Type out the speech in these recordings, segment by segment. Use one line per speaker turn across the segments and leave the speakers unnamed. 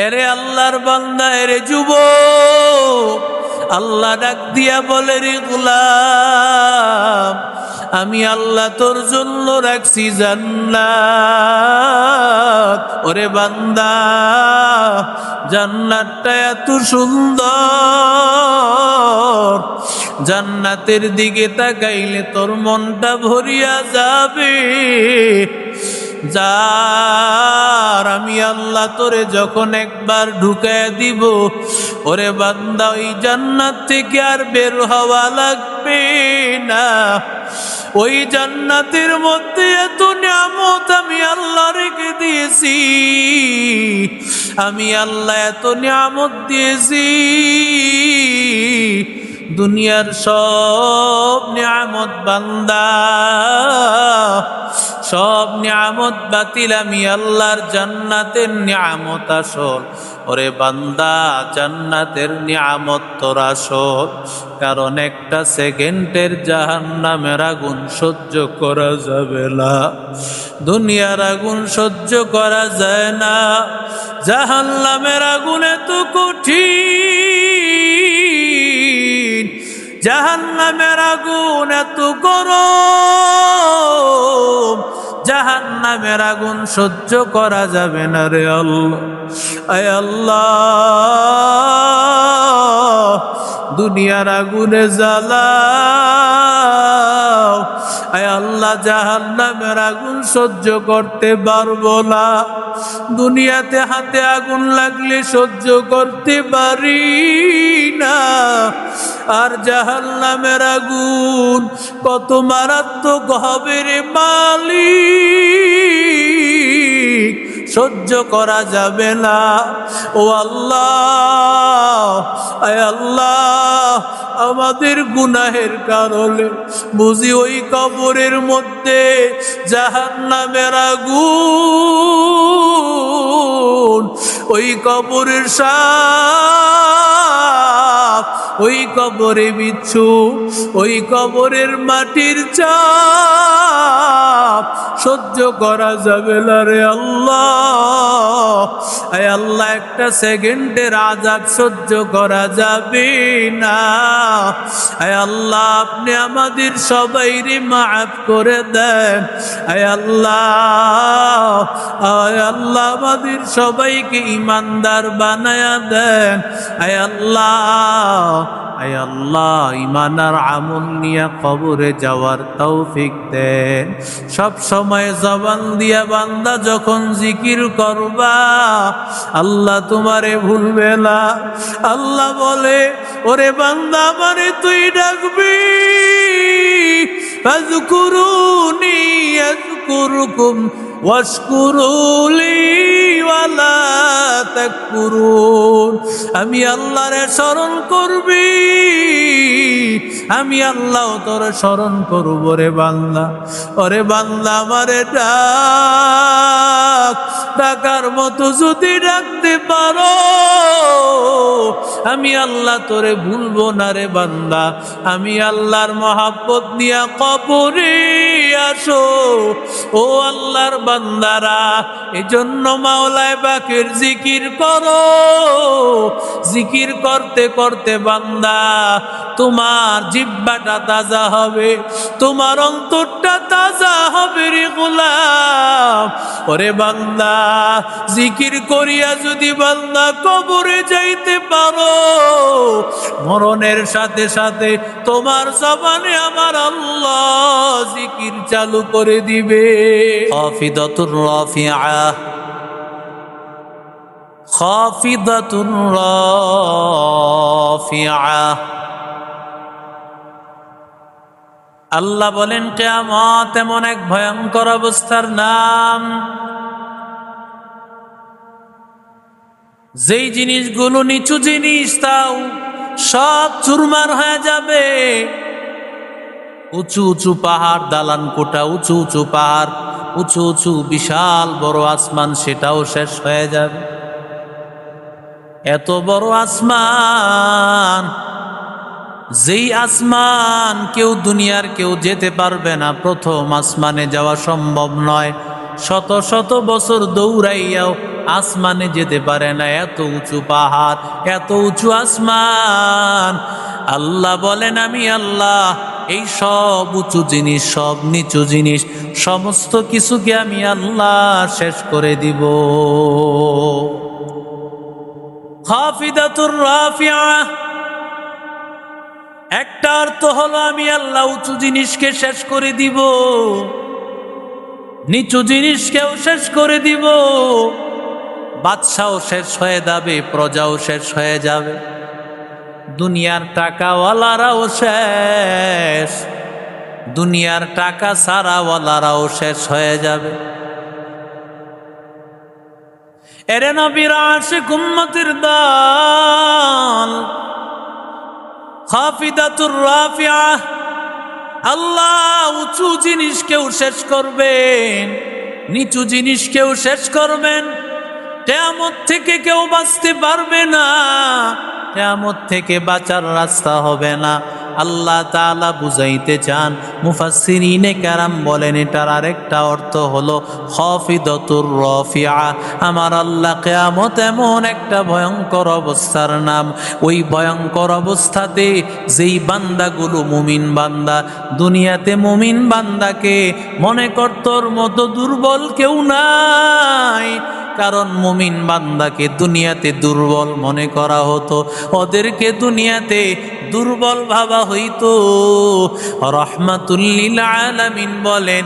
এরে আল্লাহর বান্দা, এরে যুবক, আল্লাহ ডাক দিয়া বলে, রে গোলাম, আমি আল্লাহ তোর জন্য রাখছি জান্নাত। ওরে বান্দা, জান্নাতটা এত সুন্দর, জান্নাতের দিকে তাকাইলে তোর মনটা ভরিয়া যাবে। যার আমি আল্লাহ তোরে যখন একবার ঢুকায় দিব, ওরে বান্দা, ওই জান্নাত থেকে আর বের হওয়া লাগবে না। ওই জান্নাতের মধ্যে এত নিয়ামত আমি আল্লাহ রেখে দিয়েছি, আমি আল্লাহ এত নিয়ামত দিয়েছি। দুনিয়ার সব নিয়ামত বান্দা, সব নিয়ামত বাতিল, আমি আল্লাহর জান্নাতের নিয়ামত আসল। ওরে বান্দা, জান্নাতের নিয়ামত তোর আসল। কারণ একটা সেকেন্ডের জাহান্নামের আগুন সহ্য করা যাবে না, দুনিয়ার আগুন সহ্য করা যায় না। জাহান্নামের আগুন এত কঠিন, জাহান্নামের আগুন এত গরম, জাহান্নামের আগুন সহ্য করা যাবে না রে আল্লাহ। আয় আল্লাহ, দুনিয়ার আগুনে জ্বালাও। আয় আল্লাহ, জাহান্নামের আগুন সহ্য করতে পারবো না। দুনিয়াতে হাতে আগুন লাগলে সহ্য করতে পারি না, আর জাহান্নামের আগুন কত মারাত্মক হবে রে মালিক, সহ্য করা যাবে না। ও আল্লাহ, আয় আল্লাহ, আমাদের গুনাহের কারণে বুঝি ওই কবরের মধ্যে জাহান্নামের আগুন, ওই কবরের সাপ, ওই কবরে বিচ্ছু, ওই কবরের মাটির চাপ সহ্য করা যাবে না রে আল্লাহ। আয় আল্লাহ, একটা সেকেন্ডের আযাব সহ্য করা যাবে না। আয় আল্লাহ, আপনি আমাদের সবাইরে মাফ করে দেন। আয় আল্লাহ, আয় আল্লাহ, আমাদের সবাইকে ঈমানদার বানায়া দেন। আয় আল্লাহ, আয় আল্লাহ, ঈমান আর আমল নিয়ে কবরে যাওয়ার তৌফিক দেন। সব সময় জবান দিয়া বান্দা যখন জিকির করবা, আল্লাহ তোমারে ভুলবে না। আল্লাহ বলে, ওরে বান্দা, আমারে তুই ডাকবি, ফাযকুরুনি আযকুরুকুম ওয়াশকুরুলি ওয়ালা তাকফুরুন। আমি আল্লাহরে স্মরণ করবি, আমি আল্লাহ তোরে স্মরণ করব রে বান্দা। ওরে বান্দা, আমারে ডাক, ডাকার মতো যদি ডাকতে পারো, আমি আল্লাহ তোরে ভুলবো না রে বান্দা। আমি আল্লাহর মহাব্বত নিয়া কবরে আসো ও আল্লাহর বান্দারা। এজন্য মাওলায়ে পাকের জিকির করো। জিকির করতে করতে বান্দা, তোমার জিহ্বাটা তাজা হবে, তোমার অন্তরটা তাজা হবে রে গোলাম। ওরে বান্দা, জিকির করিয়া যদি বান্দা কবরে যাইতে পারো, মরণের সাথে সাথে তোমার জবানে আমার আল্লাহ জিকির চালু করে দিবে। খাফিদাতুর রাফিআ, খাফিদাতুর রাফিআ। আল্লাহ বলেন, কিয়ামত এমন এক ভয়ঙ্কর অবস্থার নাম, যেই জিনিসগুলো নিচু জিনিস তাও সব চুরমার হয়ে যাবে। উঁচু উঁচু পাহাড়, দালান কোঠা, উঁচু উঁচু পাহাড়, উঁচু উঁচু বিশাল বড় আসমান, সেটাও শেষ হয়ে যাবে। এত বড় আসমান, যেই আসমান কেউ দুনিয়ার কেউ যেতে পারবে না, প্রথম আসমানে যাওয়া সম্ভব নয়। শত শত বছর দৌড়াইয়াও আসমানে যেতে পারে না, এত উঁচু পাহাড়, এত উঁচু আসমান। আল্লাহ বলেন আমি আল্লাহ এই সব উঁচু জিনিস, সব নিচু জিনিস, সমস্ত কিছুকে আমি আল্লাহ শেষ করে দিব। খাফিদাতুর রাফিয়া, একটা অর্থ হলো আমি আল্লাহ উঁচু জিনিসকে শেষ করে দিব, নিচু জিনিসকেও শেষ করে দিব। বাদশাও শেষ হয়ে যাবে, প্রজাও শেষ হয়ে যাবে, দুনিয়ার টাকাওয়ালারাও শেষ, দুনিয়ার টাকা সারাওয়ালারাও শেষ হয়ে যাবে। এরে নবীর আশিক উম্মতের দল, খাফিদাতুর রাফিয়া, আল্লাহ উঁচু জিনিসকেও শেষ করবেন, নিচু জিনিসকেও শেষ করবেন। কিয়ামত থেকে কেউ বাঁচতে পারবে না, কিয়ামত থেকে বাঁচার রাস্তা হবে না। আল্লাহ তাআলা বুঝাইতে চান, মুফাসসিরিনে কেরাম বলেন এটার আরেকটা অর্থ হলো খাফিদাতুর রাফিয়া। আমার আল্লাহ কিয়ামত এমন একটা ভয়ঙ্কর অবস্থার নাম, ওই ভয়ঙ্কর অবস্থাতে যেই বান্দাগুলো মুমিন বান্দা, দুনিয়াতে মুমিন বান্দাকে মনে করতর মতো দুর্বল কেউ নাই, কারণ মুমিন বান্দাকে দুনিয়াতে দুর্বল মনে করা হতো, ওদেরকে দুনিয়াতে দুর্বল ভাবা হইতো। রাহমাতুল লিল আলামিন বলেন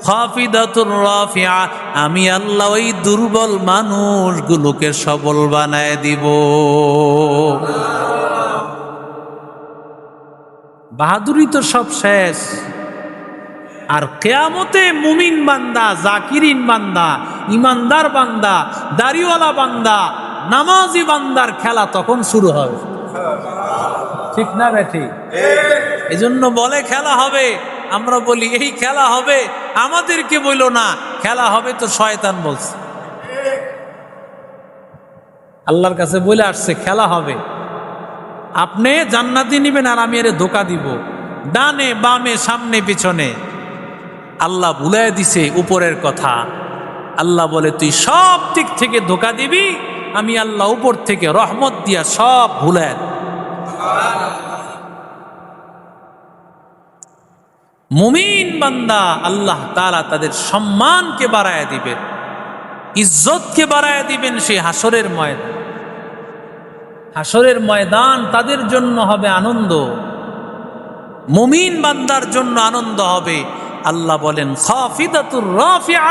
খাফিদাতুর রাফিয়া, আমি আল্লাহ ওই দুর্বল মানুষগুলোকে সবল বানায় দিব। বাহাদুরি তো সব শেষ, আর কিয়ামতে মুমিন বান্দা, জাকিরিন বান্দা, ইমানদার বান্দা, দাড়িওয়ালা বান্দা, নামাজি বান্দার খেলা তখন শুরু হবে। ঠিক না বেঠি? এজন্য বলে খেলা হবে, আমরা বলি এই খেলা হবে, আমাদেরকে বইল না, খেলা হবে তো শয়তান বলছে। আল্লাহর কাছে বলে আসছে খেলা হবে, আপনি জান্নাতি নিবেন আর আমি এর ধোকা দিব, ডানে বামে সামনে পিছনে। আল্লাহ ভুলাই দিছে উপরের কথা। আল্লাহ বলে তুই সব দিক থেকে ধোকা দিবি, আমি আল্লাহ উপর থেকে রহমত দিয়া সব ভুলাই। মুমিন বান্দা আল্লাহ তাআলা তাদের সম্মানকে বাড়ায় দিবেন, ইজ্জতকে বাড়ায় দিবেন। সেই হাসরের ময়দান, হাসরের ময়দান তাদের জন্য হবে আনন্দ, মুমিন বান্দার জন্য আনন্দ হবে। আল্লাহ বলেন খাফিদাতুর রাফিয়া,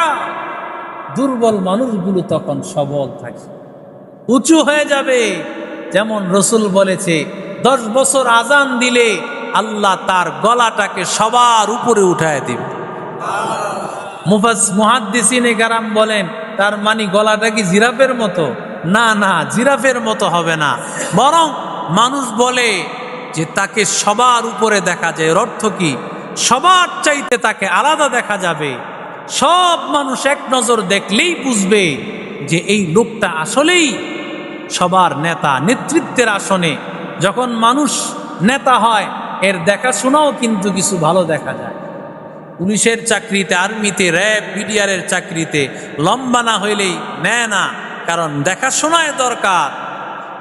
দুর্বল মানুষগুলো তখন সবল থাকে, উঁচু হয়ে যাবে। যেমন রসুল বলেছে 10 বছর আজান দিলে আল্লাহ তার গলাটাকে সবার উপরে উঠায় দিবে। মুহাদ্দিসিনে কেরাম বলেন তার মানে গলাটা কি জিরাফের মতো? না না, জিরাফের মতো হবে না, বরং মানুষ বলে যে তাকে সবার উপরে দেখা যায়। এর অর্থ কি? সবার চাইতে তাকে আলাদা দেখা যাবে। সব মানুষ এক নজর দেখলেই বুঝবে যে এই লোকটা আসলেই সবার নেতা, নেতৃত্বের আসনে। যখন মানুষ নেতা হয় এর দেখাশোনাও কিন্তু কিছু ভালো দেখা যায়। পুলিশের চাকরিতে, আর্মিতে, র্যাব, বিডিআরের চাকরিতে লম্বা না হইলেই নেয় না, কারণ দেখাশোনায় দরকার।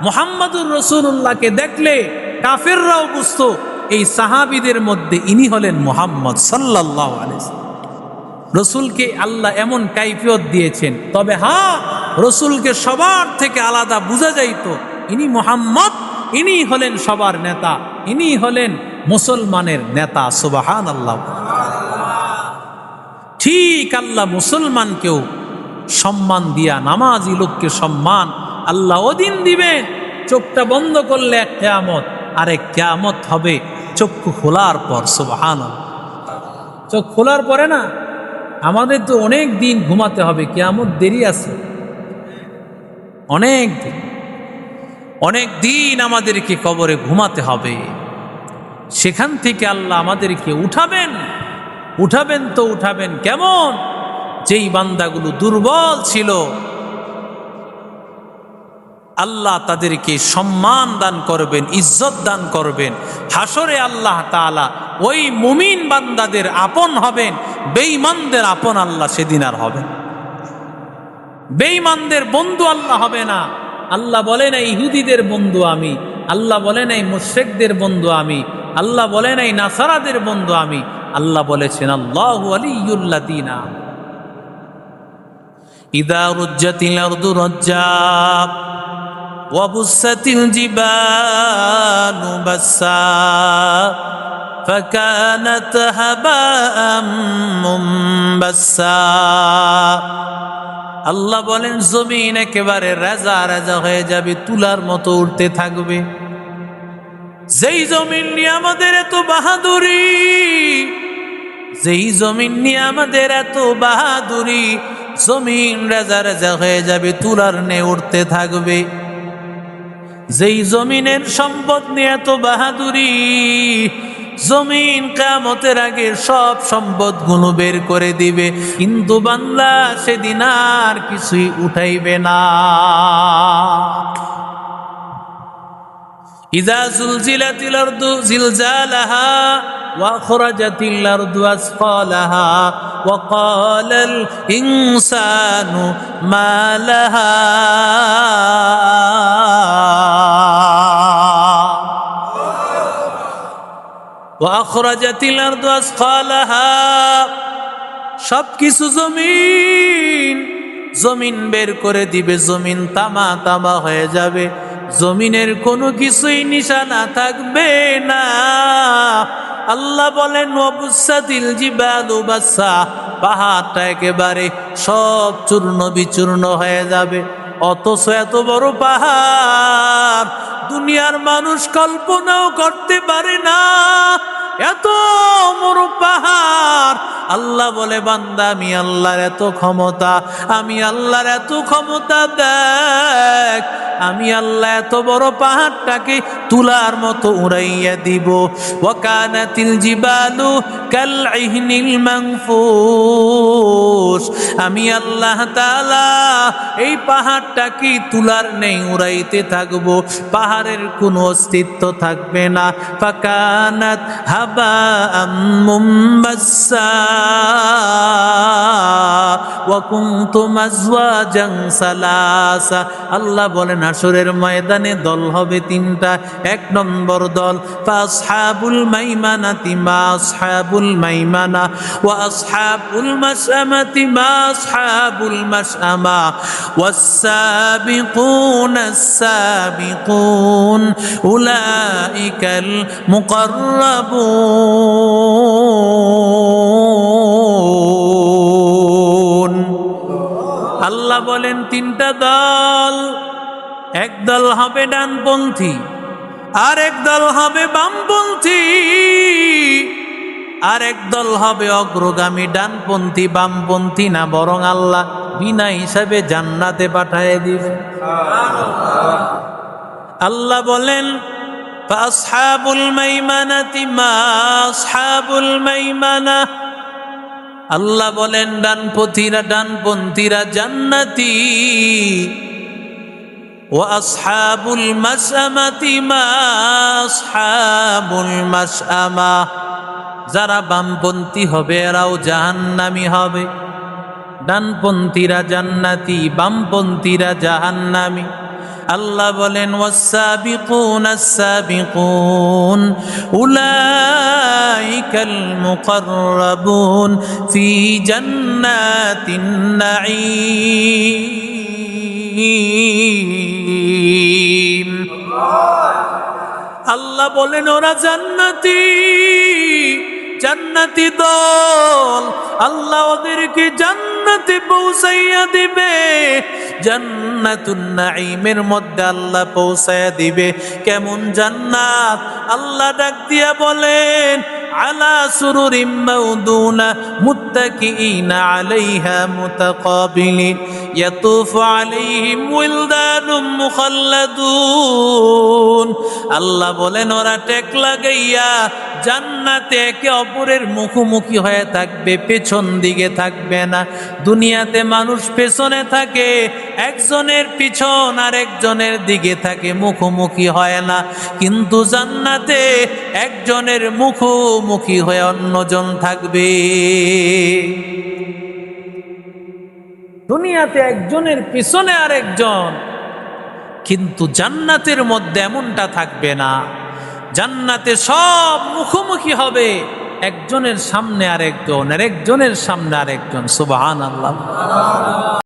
মুহাম্মাদুর রাসূলুল্লাহকে দেখলে কাফেররাও বুঝতো এই সাহাবীদের মধ্যে ইনি হলেন মুহাম্মদ সাল্লাল্লাহু আলাইহি ওয়াসাল্লাম। রসুলকে আল্লাহ এমন কাইফিয়ত দিয়েছেন। তবে হ্যাঁ, রসুলকে সবার থেকে আলাদা বোঝা যাইত, ইনি মুহাম্মদ, ইনি হলেন সবার নেতা, ইনি হলেন মুসলমানের নেতা। সুবহানাল্লাহ। ঠিক আল্লাহ মুসলমানকেও সম্মান দিয়া, নামাজি লোককে সম্মান আল্লাহ ওদিন দিবেন। চোখটা বন্ধ করলে এক কিয়ামত, আরেক কিয়ামত হবে চক্ষু খোলার পর। সুবহানাল্লাহ। চোখ খোলার পরে না, আমাদের তো অনেক দিন ঘুমাতে হবে, কিয়ামত দেরি আছে, অনেক দিন, অনেক দিন আমাদেরকে কবরে ঘুমাতে হবে। সেখান থেকে আল্লাহ আমাদেরকে উঠাবেন। উঠাবেন তো উঠাবেন কেমন? যেই বান্দাগুলো দুর্বল ছিল আল্লাহ তাদেরকে সম্মান দান করবেন, ইজ্জত দান করবেন। হাসরে আল্লাহ তাআলা ওই মুমিন বান্দাদের আপন হবেন, বেঈমানদের আপন আল্লাহ সেদিন আর হবেন। বেঈমানদের বন্ধু আল্লাহ হবে না। আল্লাহ বলে নাই ইহুদিদের বন্ধু আমি, আল্লাহ বলে নাই মুশরিকদের বন্ধু আমি, আল্লাহ বলে নাই নাসারাদের বন্ধু আমি। আল্লাহ বলেছেন আল্লাহু ওয়ালিয়ুল্লাযিনা ইযা রুজ্জাতিল আরদু রাজ্জা ওয়া বুসাতিল জিবালু বাসসা ফাকানাত হাবাআম মুনবাসসা। আল্লাহ বলেন জমিন একেবারে রাজা রাজা হয়ে যাবে, তুলার মতো উঠতে থাকবে। যেই জমিন নিয়ে আমাদের এত বাহাদুরি, যেই জমিন নিয়ে আমাদের এত বাহাদুরি, জমিন রাজা রাজা হয়ে যাবে, তুলার নে উঠতে থাকবে। যেই জমিনের সম্পদ নিয়ে এত বাহাদুরি, জমিন কিয়ামতের আগে সব সম্পদ গুলো বের করে দিবে, কিন্তু বান্দা সেদিন আর কিছুই উঠাইবে না। ইযা জুলজিলাতিল আরদু জিলজালাহা ওয়া আখরাজাতিল আরদু আসফালাহা ওয়া ক্বালাল ইনসানু মা লাহা ওয়া আখরাজাতিল আরদু আসফালাহা। সবকিছু জমিন জমিন বের করে দিবে, জমিন তামা তামা হয়ে যাবে, জমিনের কোনো কিছুই নিশানা থাকবে না। আল্লাহ বলেন ওয়াবুসাতিল জিবালু বাসসা, পাহাড়টা একেবারে সব চূর্ণ বিচূর্ণ হয়ে যাবে। অথচ এত বড় পাহাড় দুনিয়ার মানুষ কল্পনাও করতে পারে না, এত বড় পাহাড়। আল্লাহ বলে বান্দা আমি আল্লাহর এত ক্ষমতা, আমি আল্লাহর এত ক্ষমতা দেখ, আমি আল্লাহ এত বড় পাহাড়টাকে তুলার মতো উড়াইয়া দিব। ওয়া কানাতিল জিবালু কাল ইহনিল মানফুস, আমি আল্লাহ তাআলা এই পাহাড়টাকে তুলার নেই উড়াইতে থাকবো, পাহাড়ের কোনো অস্তিত্ব থাকবে না। ফাকানাত হাবাআম মুনবাসসা ওয়া কুনতুম আজওয়াজান সালাসা। আল্লাহ বলেন হাশরের ময়দানে দল হবে তিনটা। এক নম্বর দল ফাসহাবুল মাইমানাতি মা আসহাবুল মাইমানা ওয়া আসহাবুল মাশআমাতি মা আসহাবুল মাশআমা ওয়াস-সাবিকুনাস সাবিকুন উলাইকাল মুকাররাবুন। আল্লাহ বলেন তিনটা দল, এক দল হবে ডানপন্থী, আর এক দল হবে বামপন্থী, আর এক দল হবে অগ্রগামী। ডানপন্থী বামপন্থী না, বরং আল্লাহ বিনা হিসাবে জান্নাতে পাঠিয়ে দিবে। আল্লাহ বলেন ফাসহাবুল মাইমানাতি মা আসহাবুল মাইমানা। আল্লাহ বলেন ডানপন্থীরা জান্নাতি। ওয়া আসহাবুল মাশআমাতি মা আসহাবুল মাশআমা, যারা বামপন্থী হবে এরাও জাহান্নামী হবে। ডানপন্থীরা জান্নাতি, বামপন্থীরা জাহান্নামী। আল্লাহ বলেন ওয়াস-সাবিকুনাস সাবিকুন উলাইকাল মুকাররাবুন ফি জান্নাতিন নাঈম। আল্লাহ বলেন ওরা জান্নাতি, জান্নাতি দল। আল্লাহ ওদেরকে জান্নাতে পৌঁছাইয়া দিবে, জান্নাতুন নাঈমের মধ্যে আল্লাহ পৌঁছাইয়া দিবে। কেমন জান্নাত? আল্লাহ ডাক দিয়া বলেন আলা সুরুরিম মাউদুনা মুত্তাকিইনা আলাইহা মুতাকাবিলিন ইয়াতুফু আলাইহিম ওয়ালদানুম মুখাল্লাদুন। আল্লাহ বলেন ওরা টেক লাগাইয়া জান্নাতে একে অপরের মুখোমুখি হয়ে থাকবে, পেছন দিকে থাকবে না। দুনিয়াতে মানুষ পেছনে থাকে, একজনের পিছন আর একজনের দিকে থাকে, মুখোমুখি হয় না। কিন্তু জান্নাতে একজনের মুখোমুখি হয়ে অন্যজন থাকবে। আল্লাহ বলেন ওরা জান্নাতি, জান্নাতি দল। এক দল হবে ডানপন্থী, আর এক দল হবে বামপন্থী। দুনিয়াতে একজনের পিছনে আরেকজন, কিন্তু জান্নাতের মধ্যে এমনটা থাকবে না। জান্নাতে সব মুখোমুখি হবে, একজনের সামনে আরেকজন, আর একজনের সামনে আরেকজন। সুবহানাল্লাহ।